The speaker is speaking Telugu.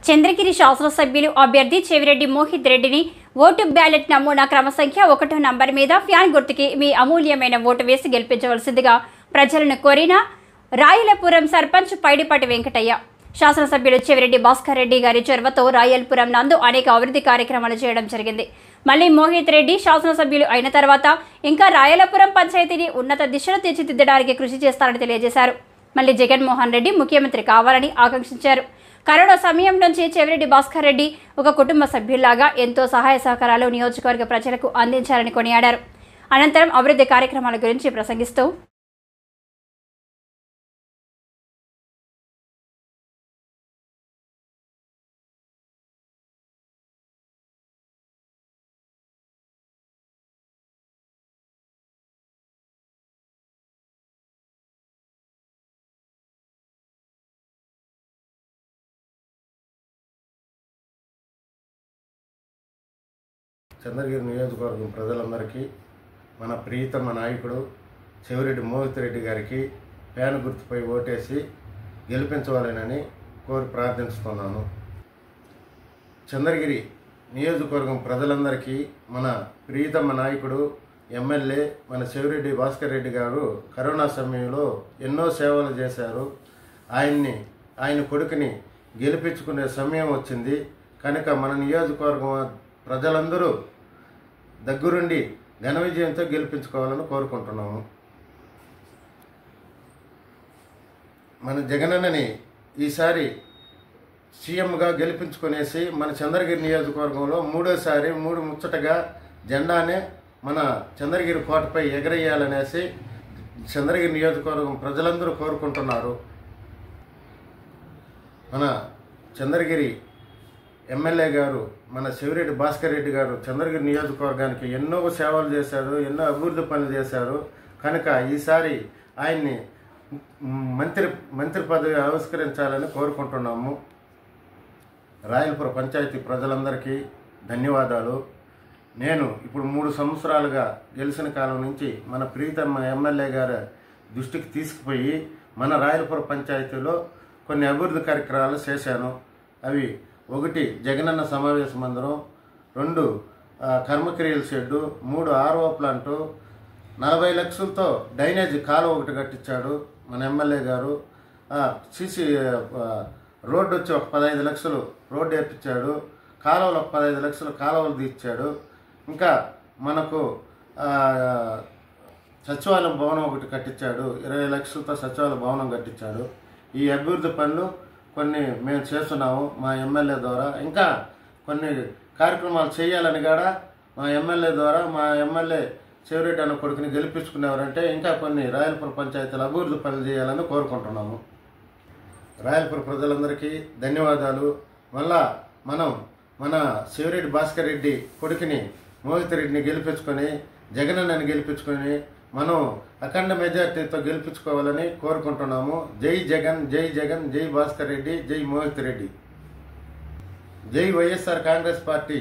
చంద్రగిరి శాసనసభ్యులు అభ్యర్థి చెవిరెడ్డి మోహిత్ రెడ్డిని ఓటు బ్యాలెట్ నమూనా క్రమ సంఖ్య 1వ నంబర్ మీద ఫ్యాన్ గుర్తుకి మీ అమూల్యమైన ఓటు వేసి గెలిపించవలసిందిగా ప్రజలను కోరిన రాయలపురం సర్పంచ్ పైడిపాటి వెంకటయ్య. శాసనసభ్యులు చెవిరెడ్డి భాస్కర్ రెడ్డి గారి చొరవతో రాయలపురం నందు అనేక అభివృద్ధి కార్యక్రమాలు చేయడం జరిగింది. మళ్ళీ మోహిత్ రెడ్డి శాసనసభ్యులు అయిన తర్వాత ఇంకా రాయలపురం పంచాయతీని ఉన్నత దిశలో తీర్చిదిద్దడానికి కృషి చేస్తారని తెలియజేశారు. మళ్ళీ జగన్మోహన్ రెడ్డి ముఖ్యమంత్రి కావాలని ఆకాంక్షించారు. కరోనా సమయం నుంచి చెవిరెడ్డి భాస్కర్ రెడ్డి ఒక కుటుంబ సభ్యుల్లాగా ఎంతో సహాయ సహకారాలు నియోజకవర్గ ప్రజలకు అందించారని కొనియాడారు. అనంతరం అభివృద్ధి కార్యక్రమాల గురించి ప్రసంగిస్తూ చంద్రగిరి నియోజకవర్గం ప్రజలందరికీ మన ప్రియతమ నాయకుడు చెవిరెడ్డి మోహిత్ రెడ్డి గారికి ఫ్యాన్ గుర్తుపై ఓటేసి గెలిపించవాలని కోరి ప్రార్థిస్తున్నాను. చంద్రగిరి నియోజకవర్గం ప్రజలందరికీ మన ప్రియతమ నాయకుడు ఎమ్మెల్యే మన చెవిరెడ్డి భాస్కర్ రెడ్డి గారు కరోనా సమయంలో ఎన్నో సేవలు చేశారు. ఆయన కొడుకుని గెలిపించుకునే సమయం వచ్చింది కనుక మన నియోజకవర్గం ప్రజలందరూ దగ్గరుండి ఘన విజయంతో గెలిపించుకోవాలని కోరుకుంటున్నాము. మన జగనన్నని ఈసారి సీఎంగా గెలిపించుకునేసి మన చంద్రగిరి నియోజకవర్గంలో మూడోసారి ముచ్చటగా జెండానే మన చంద్రగిరి కోటపై ఎగరేయాలనేసి చంద్రగిరి నియోజకవర్గం ప్రజలందరూ కోరుకుంటున్నారు. మన చంద్రగిరి ఎమ్మెల్యే గారు మన చెవిరెడ్డి భాస్కర్ రెడ్డి గారు చంద్రగిరి నియోజకవర్గానికి ఎన్నో సేవలు చేశారు, ఎన్నో అభివృద్ధి పనులు చేశారు కనుక ఈసారి ఆయన్ని మంత్రి పదవి ఆవిష్కరించాలని కోరుకుంటున్నాము. రాయలపురం పంచాయతీ ప్రజలందరికీ ధన్యవాదాలు. నేను ఇప్పుడు 3 సంవత్సరాలుగా గెలిచిన కాలం నుంచి మన ప్రీతమ ఎమ్మెల్యే గారి దృష్టికి తీసుకుపోయి మన రాయలపురం పంచాయతీలో కొన్ని అభివృద్ధి కార్యక్రమాలు చేశాను. అవి 1 జగనన్న సమావేశ మందిరం, 2 కర్మక్రియల షెడ్డు, 3 ఆర్ఓ ప్లాంటు, 40 లక్షలతో డ్రైనేజ్ కాలువ ఒకటి కట్టించాడు మన ఎమ్మెల్యే గారు. సిసి రోడ్డు వచ్చి ఒక 15 లక్షలు రోడ్డు వేపించాడు. కాలువలు ఒక 15 లక్షలు కాలువలు తీర్చాడు. ఇంకా మనకు సచివాలయం భవనం ఒకటి కట్టించాడు, 20 లక్షలతో సచివాలయ భవనం కట్టించాడు. ఈ అభివృద్ధి పనులు కొన్ని మేము చేస్తున్నాము మా ఎమ్మెల్యే ద్వారా. ఇంకా కొన్ని కార్యక్రమాలు చేయాలని కూడా మా ఎమ్మెల్యే ద్వారా మా ఎమ్మెల్యే చెవిరెడ్డి అన్న కొడుకుని గెలిపించుకునేవారంటే ఇంకా కొన్ని రాయలపురం పంచాయతీల అభివృద్ధి పనులు చేయాలని కోరుకుంటున్నాము. రాయలపురం ప్రజలందరికీ ధన్యవాదాలు. మళ్ళా మనం మన చెవిరెడ్డి భాస్కర్ రెడ్డి కొడుకుని మోహిత్ రెడ్డిని గెలిపించుకొని జగనన్నని గెలిపించుకొని మనం అఖండ మెజార్టీతో గెలిపించుకోవాలని కోరుకుంటున్నాము. జై జగన్, జై జగన్, జై భాస్కర్ రెడ్డి, జై మోహిత్ రెడ్డి, జై వైఎస్ఆర్ కాంగ్రెస్ పార్టీ.